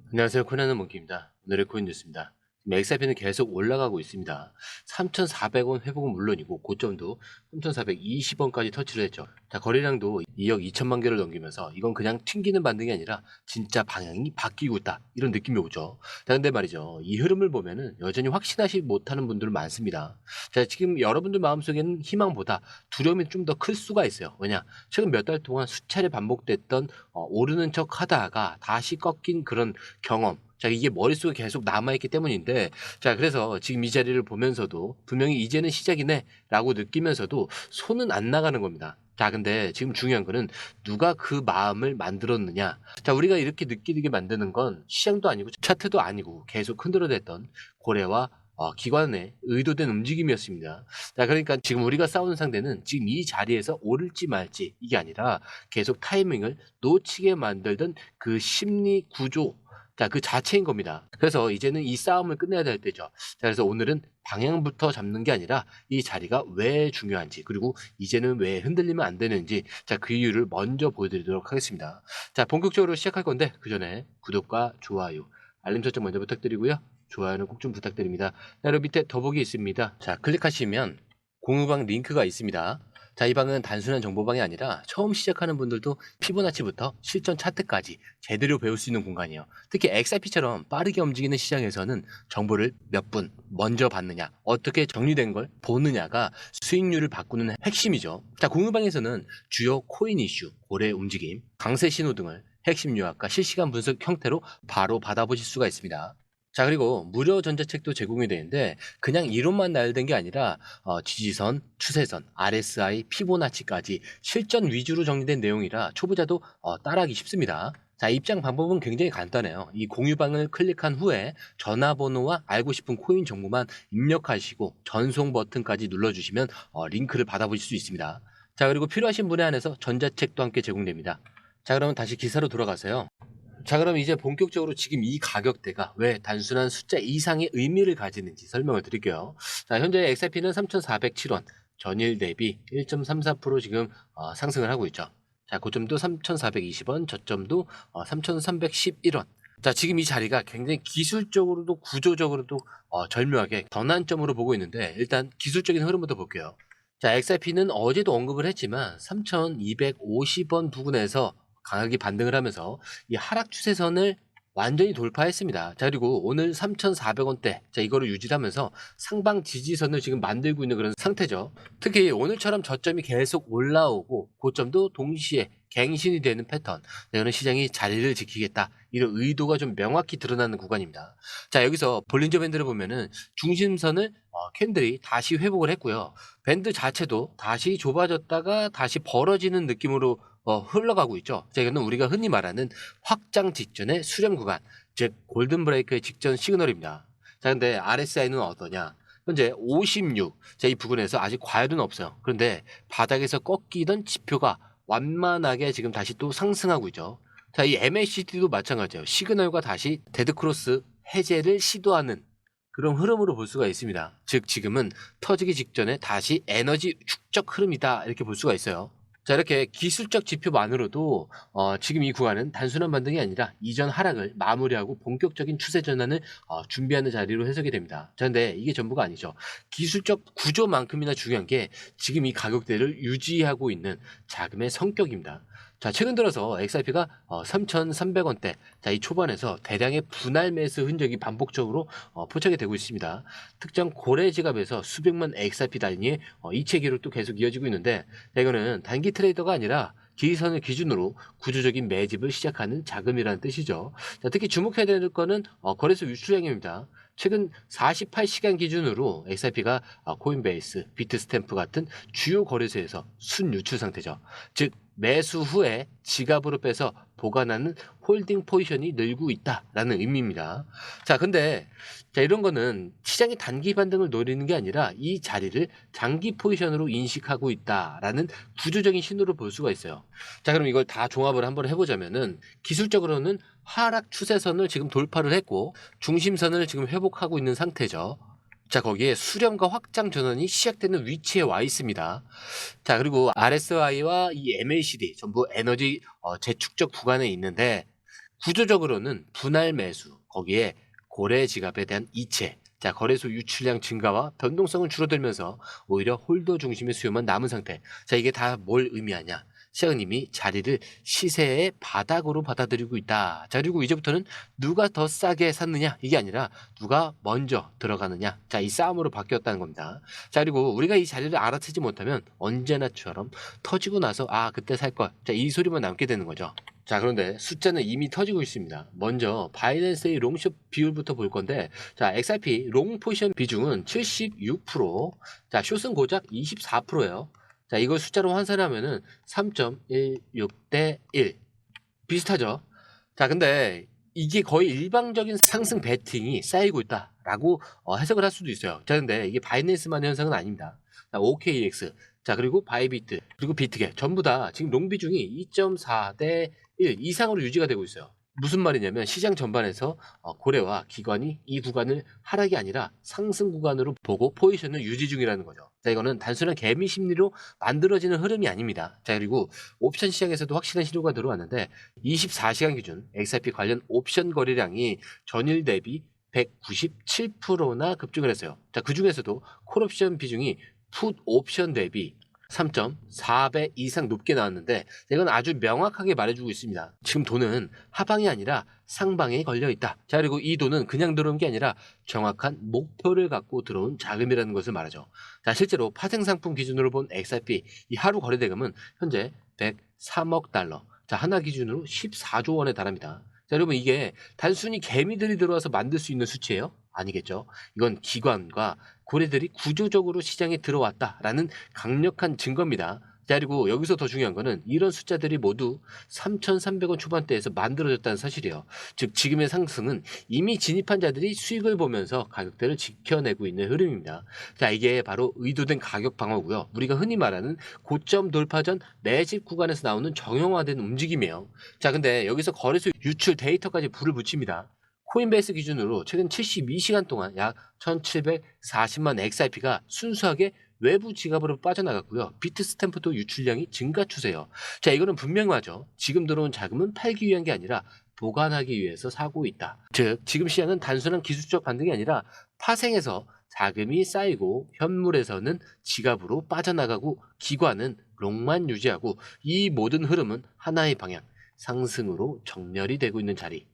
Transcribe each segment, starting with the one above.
안녕하세요. 코난의 몽키입니다. 오늘의 코인 뉴스입니다. 지금 XRP는 계속 올라가고 있습니다. 3,400원 회복은 물론이고 고점도 3,420원까지 터치를 했죠. 자, 거래량도 2억 2천만 개를 넘기면서 이건 그냥 튕기는 반등이 아니라 진짜 방향이 바뀌고 있다, 이런 느낌이 오죠. 자, 근데 말이죠, 이 흐름을 보면은 여전히 확신하지 못하는 분들 많습니다. 자, 지금 여러분들 마음속에는 희망보다 두려움이 좀 더 클 수가 있어요. 왜냐, 최근 몇 달 동안 수차례 반복됐던 오르는 척 하다가 다시 꺾인 그런 경험, 자, 이게 머릿속에 계속 남아있기 때문인데, 자, 그래서 지금 이 자리를 보면서도 분명히 이제는 시작이네 라고 느끼면서도 손은 안 나가는 겁니다. 자, 근데 지금 중요한 거는 누가 그 마음을 만들었느냐. 자, 우리가 이렇게 느끼게 만드는 건 시장도 아니고 차트도 아니고 계속 흔들어댔던 고래와 기관의 의도된 움직임이었습니다. 자, 그러니까 지금 우리가 싸우는 상대는 지금 이 자리에서 오를지 말지 이게 아니라 계속 타이밍을 놓치게 만들던 그 심리 구조, 자, 그 자체인 겁니다. 그래서 이제는 이 싸움을 끝내야 될 때죠. 자, 그래서 오늘은 방향부터 잡는 게 아니라 이 자리가 왜 중요한지, 그리고 이제는 왜 흔들리면 안 되는지, 자, 그 이유를 먼저 보여드리도록 하겠습니다. 자, 본격적으로 시작할 건데 그 전에 구독과 좋아요, 알림 설정 먼저 부탁드리고요. 좋아요는 꼭 좀 부탁드립니다. 자, 여러분 밑에 더보기 있습니다. 자, 클릭하시면 공유방 링크가 있습니다. 자, 이 방은 단순한 정보방이 아니라 처음 시작하는 분들도 피보나치부터 실전 차트까지 제대로 배울 수 있는 공간이에요. 특히 XRP처럼 빠르게 움직이는 시장에서는 정보를 몇 분 먼저 받느냐, 어떻게 정리된 걸 보느냐가 수익률을 바꾸는 핵심이죠. 자, 공유방에서는 주요 코인 이슈, 고래 움직임, 강세 신호 등을 핵심 요약과 실시간 분석 형태로 바로 받아보실 수가 있습니다. 자, 그리고 무료 전자책도 제공이 되는데 그냥 이론만 나열된 게 아니라 지지선, 추세선, RSI, 피보나치까지 실전 위주로 정리된 내용이라 초보자도 따라하기 쉽습니다. 자, 입장 방법은 굉장히 간단해요. 이 공유방을 클릭한 후에 전화번호와 알고 싶은 코인 정보만 입력하시고 전송 버튼까지 눌러주시면 링크를 받아보실 수 있습니다. 자, 그리고 필요하신 분에 한해서 전자책도 함께 제공됩니다. 자, 그러면 다시 기사로 돌아가세요. 자, 그럼 이제 본격적으로 지금 이 가격대가 왜 단순한 숫자 이상의 의미를 가지는지 설명을 드릴게요. 자, 현재 XRP는 3,407원, 전일 대비 1.34% 지금 상승을 하고 있죠. 자, 고점도 3,420원, 저점도 3,311원. 자, 지금 이 자리가 굉장히 기술적으로도 구조적으로도 절묘하게 전환점으로 보고 있는데, 일단 기술적인 흐름부터 볼게요. 자, XRP는 어제도 언급을 했지만 3,250원 부근에서 강하게 반등을 하면서 이 하락 추세선을 완전히 돌파했습니다. 자, 그리고 오늘 3,400원대, 자, 이거를 유지하면서 상방 지지선을 지금 만들고 있는 그런 상태죠. 특히 오늘처럼 저점이 계속 올라오고 고점도 동시에 갱신이 되는 패턴, 이거는 시장이 자리를 지키겠다, 이런 의도가 좀 명확히 드러나는 구간입니다. 자, 여기서 볼린저 밴드를 보면은 중심선을 캔들이 다시 회복을 했고요. 밴드 자체도 다시 좁아졌다가 다시 벌어지는 느낌으로 흘러가고 있죠. 자, 이거는 우리가 흔히 말하는 확장 직전의 수렴 구간, 즉 골든 브레이크의 직전 시그널입니다. 자, 근데 RSI는 어떠냐? 현재 56, 자, 이 부분에서 아직 과열은 없어요. 그런데 바닥에서 꺾이던 지표가 완만하게 지금 다시 또 상승하고 있죠. 자, 이 MACD도 마찬가지예요. 시그널과 다시 데드크로스 해제를 시도하는 그런 흐름으로 볼 수가 있습니다. 즉 지금은 터지기 직전에 다시 에너지 축적 흐름이다, 이렇게 볼 수가 있어요. 자, 이렇게 기술적 지표만으로도 지금 이 구간은 단순한 반등이 아니라 이전 하락을 마무리하고 본격적인 추세 전환을 준비하는 자리로 해석이 됩니다. 자, 근데 이게 전부가 아니죠. 기술적 구조만큼이나 중요한 게 지금 이 가격대를 유지하고 있는 자금의 성격입니다. 자, 최근 들어서 XRP가 3,300원대, 자, 이 초반에서 대량의 분할 매수 흔적이 반복적으로 포착이 되고 있습니다. 특정 고래 지갑에서 수백만 XRP 단위의 이체 기록도 계속 이어지고 있는데, 자, 이거는 단기 트레이더가 아니라 지지선을 기준으로 구조적인 매집을 시작하는 자금이라는 뜻이죠. 자, 특히 주목해야 될 거는 거래소 유출량입니다. 최근 48시간 기준으로 XRP가 코인베이스, 비트스탬프 같은 주요 거래소에서 순유출 상태죠. 즉 매수 후에 지갑으로 빼서 보관하는 홀딩 포지션이 늘고 있다라는 의미입니다. 자, 근데 이런 거는 시장이 단기 반등을 노리는 게 아니라 이 자리를 장기 포지션으로 인식하고 있다라는 구조적인 신호를 볼 수가 있어요. 자, 그럼 이걸 다 종합을 한번 해보자면은 기술적으로는 하락 추세선을 지금 돌파를 했고 중심선을 지금 회복하고 있는 상태죠. 자, 거기에 수렴과 확장 전환이 시작되는 위치에 와 있습니다. 자, 그리고 RSI와 이 MACD 전부 에너지 재축적 구간에 있는데, 구조적으로는 분할 매수, 거기에 고래 지갑에 대한 이체, 자, 거래소 유출량 증가와 변동성은 줄어들면서 오히려 홀더 중심의 수요만 남은 상태. 자, 이게 다 뭘 의미하냐? 시장은 이미 자리를 시세의 바닥으로 받아들이고 있다. 자, 그리고 이제부터는 누가 더 싸게 샀느냐? 이게 아니라 누가 먼저 들어가느냐? 자, 이 싸움으로 바뀌었다는 겁니다. 자, 그리고 우리가 이 자리를 알아채지 못하면 언제나처럼 터지고 나서 그때 살 걸. 자, 이 소리만 남게 되는 거죠. 자, 그런데 숫자는 이미 터지고 있습니다. 먼저 바이낸스의 롱숏 비율부터 볼 건데, 자, XRP 롱 포지션 비중은 76%, 자, 숏은 고작 24%예요. 자, 이걸 숫자로 환산하면은 3.16대 1. 비슷하죠? 자, 근데 이게 거의 일방적인 상승 베팅이 쌓이고 있다라고 해석을 할 수도 있어요. 자, 근데 이게 바이낸스만의 현상은 아닙니다. 자, OKX, 자, 그리고 바이비트, 그리고 비트게 전부 다 지금 롱 비중이 2.4대 1 이상으로 유지가 되고 있어요. 무슨 말이냐면 시장 전반에서 고래와 기관이 이 구간을 하락이 아니라 상승 구간으로 보고 포지션을 유지 중이라는 거죠. 자, 이거는 단순한 개미 심리로 만들어지는 흐름이 아닙니다. 자, 그리고 옵션 시장에서도 확실한 신호가 들어왔는데 24시간 기준 XRP 관련 옵션 거래량이 전일 대비 197%나 급증을 했어요. 자, 그 중에서도 콜옵션 비중이 풋 옵션 대비 3.4배 이상 높게 나왔는데 이건 아주 명확하게 말해주고 있습니다. 지금 돈은 하방이 아니라 상방에 걸려 있다. 자, 그리고 이 돈은 그냥 들어온 게 아니라 정확한 목표를 갖고 들어온 자금이라는 것을 말하죠. 자, 실제로 파생상품 기준으로 본 XRP 이 하루 거래 대금은 현재 103억 달러. 자, 하나 기준으로 14조 원에 달합니다. 자, 여러분, 이게 단순히 개미들이 들어와서 만들 수 있는 수치예요? 아니겠죠. 이건 기관과 고래들이 구조적으로 시장에 들어왔다라는 강력한 증거입니다. 자, 그리고 여기서 더 중요한 거는 이런 숫자들이 모두 3,300원 초반대에서 만들어졌다는 사실이에요. 즉 지금의 상승은 이미 진입한 자들이 수익을 보면서 가격대를 지켜내고 있는 흐름입니다. 자, 이게 바로 의도된 가격 방어고요. 우리가 흔히 말하는 고점 돌파 전 매집 구간에서 나오는 정형화된 움직임이에요. 자, 근데 여기서 거래소 유출 데이터까지 불을 붙입니다. 코인베이스 기준으로 최근 72시간 동안 약 1740만 XRP가 순수하게 외부 지갑으로 빠져나갔고요. 비트스탬프도 유출량이 증가 추세예요. 자, 이거는 분명하죠. 지금 들어온 자금은 팔기 위한 게 아니라 보관하기 위해서 사고 있다. 즉, 지금 시장은 단순한 기술적 반등이 아니라 파생해서 자금이 쌓이고 현물에서는 지갑으로 빠져나가고 기관은 롱만 유지하고 이 모든 흐름은 하나의 방향, 상승으로 정렬이 되고 있는 자리.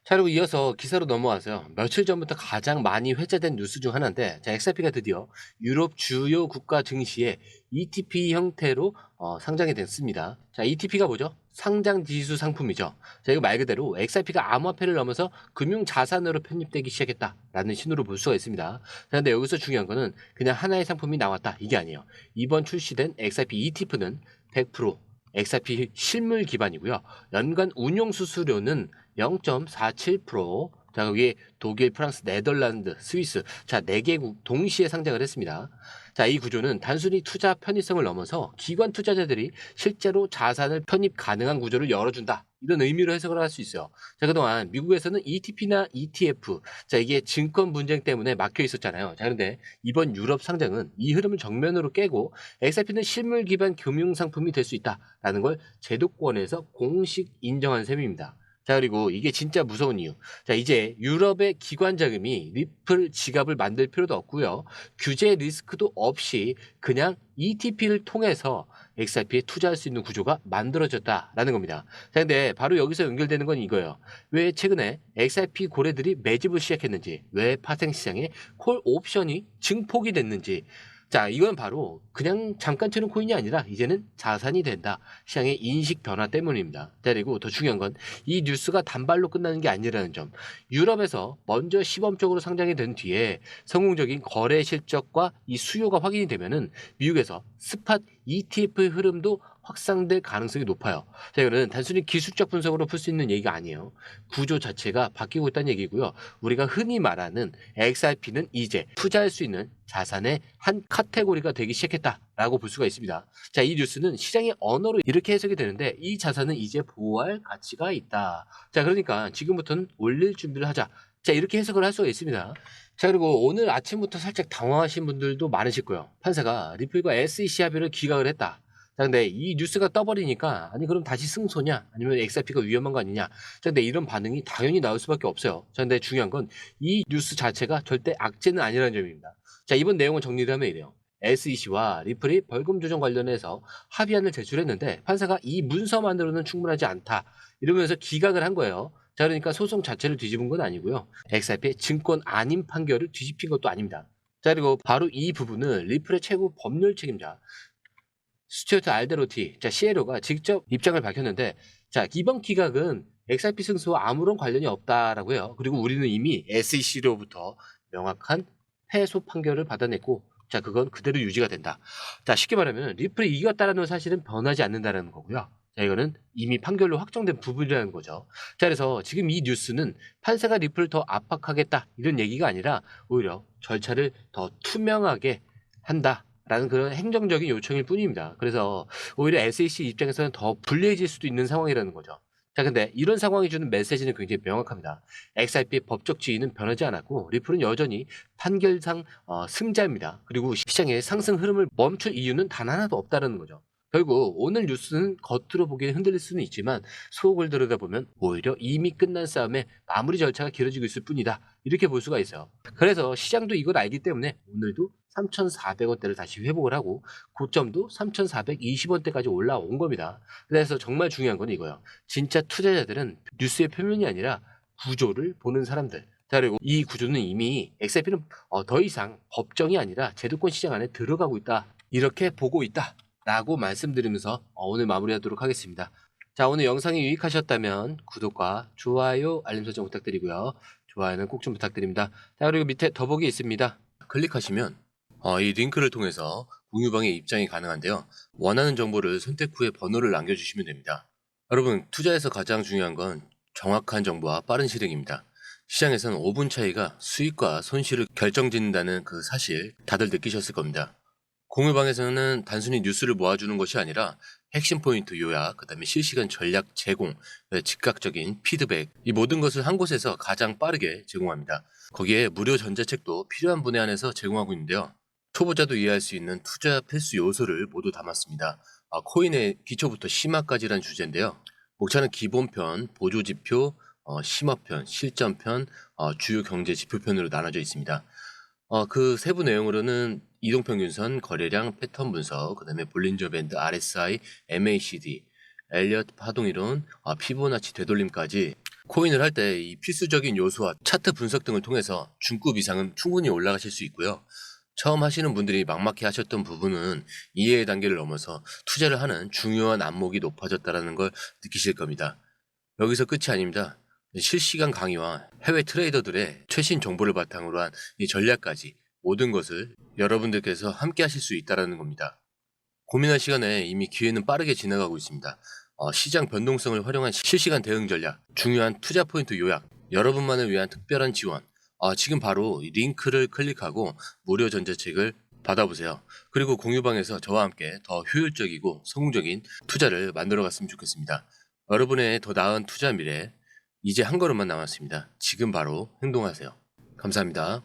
자, 그리고 이어서 기사로 넘어와서요. 며칠 전부터 가장 많이 회자된 뉴스 중 하나인데, 자, XRP가 드디어 유럽 주요 국가 증시에 ETP 형태로 상장이 됐습니다. 자, ETP가 뭐죠? 상장 지수 상품이죠. 자, 이거 말 그대로 XRP가 암호화폐를 넘어서 금융 자산으로 편입되기 시작했다라는 신호로 볼 수가 있습니다. 자, 근데 여기서 중요한 거는 그냥 하나의 상품이 나왔다 이게 아니에요. 이번 출시된 XRP ETF는 100% XRP 실물 기반이고요. 연간 운용 수수료는 0.47%. 자, 여기 독일, 프랑스, 네덜란드, 스위스, 자, 4개국 동시에 상장을 했습니다. 자, 이 구조는 단순히 투자 편의성을 넘어서 기관 투자자들이 실제로 자산을 편입 가능한 구조를 열어준다. 이런 의미로 해석을 할 수 있어요. 자, 그동안 미국에서는 ETP나 ETF, 자, 이게 증권 분쟁 때문에 막혀 있었잖아요. 자, 그런데 이번 유럽 상장은 이 흐름을 정면으로 깨고 XRP는 실물 기반 금융 상품이 될 수 있다라는 걸 제도권에서 공식 인정한 셈입니다. 자, 그리고 이게 진짜 무서운 이유. 자, 이제 유럽의 기관 자금이 리플 지갑을 만들 필요도 없고요. 규제 리스크도 없이 그냥 ETP를 통해서 XRP에 투자할 수 있는 구조가 만들어졌다라는 겁니다. 자, 근데 바로 여기서 연결되는 건 이거예요. 왜 최근에 XRP 고래들이 매집을 시작했는지, 왜 파생 시장에 콜 옵션이 증폭이 됐는지, 자, 이건 바로 그냥 잠깐 치는 코인이 아니라 이제는 자산이 된다. 시장의 인식 변화 때문입니다. 자, 그리고 더 중요한 건 이 뉴스가 단발로 끝나는 게 아니라는 점. 유럽에서 먼저 시범적으로 상장이 된 뒤에 성공적인 거래 실적과 이 수요가 확인이 되면은 미국에서 스팟 ETF의 흐름도 확산될 가능성이 높아요. 자, 이거는 단순히 기술적 분석으로 풀 수 있는 얘기가 아니에요. 구조 자체가 바뀌고 있다는 얘기고요. 우리가 흔히 말하는 XRP는 이제 투자할 수 있는 자산의 한 카테고리가 되기 시작했다라고 볼 수가 있습니다. 자, 이 뉴스는 시장의 언어로 이렇게 해석이 되는데 이 자산은 이제 보호할 가치가 있다. 자, 그러니까 지금부터는 올릴 준비를 하자. 자, 이렇게 해석을 할 수가 있습니다. 자, 그리고 오늘 아침부터 살짝 당황하신 분들도 많으실 거예요. 판사가 리플과 SEC 합의를 기각을 했다. 자, 근데 이 뉴스가 떠버리니까 아니 그럼 다시 승소냐 아니면 XRP가 위험한 거 아니냐. 자, 근데 이런 반응이 당연히 나올 수밖에 없어요. 자, 근데 중요한 건 이 뉴스 자체가 절대 악재는 아니라는 점입니다. 자, 이번 내용을 정리를 하면 이래요. SEC와 리플이 벌금 조정 관련해서 합의안을 제출했는데 판사가 이 문서만으로는 충분하지 않다 이러면서 기각을 한 거예요. 자, 그러니까 소송 자체를 뒤집은 건 아니고요. XRP의 증권 아닌 판결을 뒤집힌 것도 아닙니다. 자, 그리고 바로 이 부분은 리플의 최고 법률 책임자 스튜어트 알데로티, 자, CLO가 직접 입장을 밝혔는데, 자, 이번 기각은 XRP 승소와 아무런 관련이 없다라고 해요. 그리고 우리는 이미 SEC로부터 명확한 패소 판결을 받아냈고, 자, 그건 그대로 유지가 된다. 자, 쉽게 말하면 리플이 이겼다라는 사실은 변하지 않는다는 거고요. 자, 이거는 이미 판결로 확정된 부분이라는 거죠. 자, 그래서 지금 이 뉴스는 판사가 리플을 더 압박하겠다 이런 얘기가 아니라 오히려 절차를 더 투명하게 한다. 라는 그런 행정적인 요청일 뿐입니다. 그래서 오히려 SEC 입장에서는 더 불리해질 수도 있는 상황이라는 거죠. 자, 근데 이런 상황이 주는 메시지는 굉장히 명확합니다. XRP의 법적 지위는 변하지 않았고 리플은 여전히 판결상 승자입니다. 그리고 시장의 상승 흐름을 멈출 이유는 단 하나도 없다는 거죠. 결국 오늘 뉴스는 겉으로 보기엔 흔들릴 수는 있지만 속을 들여다보면 오히려 이미 끝난 싸움의 마무리 절차가 길어지고 있을 뿐이다. 이렇게 볼 수가 있어요. 그래서 시장도 이걸 알기 때문에 오늘도 3,400원대를 다시 회복을 하고 고점도 3,420원대까지 올라온 겁니다. 그래서 정말 중요한 건 이거예요. 진짜 투자자들은 뉴스의 표면이 아니라 구조를 보는 사람들. 자, 그리고 이 구조는 이미 XRP는 더 이상 법정이 아니라 제도권 시장 안에 들어가고 있다. 이렇게 보고 있다. 라고 말씀드리면서 오늘 마무리하도록 하겠습니다. 자, 오늘 영상이 유익하셨다면 구독과 좋아요, 알림 설정 부탁드리고요. 좋아요는 꼭 좀 부탁드립니다. 자, 그리고 밑에 더보기 있습니다. 클릭하시면 이 링크를 통해서 공유방에 입장이 가능한데요. 원하는 정보를 선택 후에 번호를 남겨주시면 됩니다. 여러분, 투자에서 가장 중요한 건 정확한 정보와 빠른 실행입니다. 시장에서는 5분 차이가 수익과 손실을 결정짓는다는 그 사실 다들 느끼셨을 겁니다. 공유방에서는 단순히 뉴스를 모아주는 것이 아니라 핵심 포인트 요약, 그 다음에 실시간 전략 제공, 즉각적인 피드백, 이 모든 것을 한 곳에서 가장 빠르게 제공합니다. 거기에 무료 전자책도 필요한 분에 한해서 제공하고 있는데요. 초보자도 이해할 수 있는 투자 필수 요소를 모두 담았습니다. 코인의 기초부터 심화까지란 주제인데요. 목차는 기본편, 보조지표, 심화편, 실전편, 주요 경제 지표편으로 나눠져 있습니다. 그 세부 내용으로는 이동평균선, 거래량, 패턴 분석, 그 다음에 볼린저 밴드, RSI, MACD, 엘리엇 파동이론, 피보나치 되돌림까지 코인을 할 때 이 필수적인 요소와 차트 분석 등을 통해서 중급 이상은 충분히 올라가실 수 있고요. 처음 하시는 분들이 막막해 하셨던 부분은 이해의 단계를 넘어서 투자를 하는 중요한 안목이 높아졌다는 걸 느끼실 겁니다. 여기서 끝이 아닙니다. 실시간 강의와 해외 트레이더들의 최신 정보를 바탕으로 한 이 전략까지 모든 것을 여러분들께서 함께 하실 수 있다는 겁니다. 고민할 시간에 이미 기회는 빠르게 지나가고 있습니다. 시장 변동성을 활용한 실시간 대응 전략, 중요한 투자 포인트 요약, 여러분만을 위한 특별한 지원, 지금 바로 이 링크를 클릭하고 무료 전자책을 받아보세요. 그리고 공유방에서 저와 함께 더 효율적이고 성공적인 투자를 만들어 갔으면 좋겠습니다. 여러분의 더 나은 투자 미래, 이제 한 걸음만 남았습니다. 지금 바로 행동하세요. 감사합니다.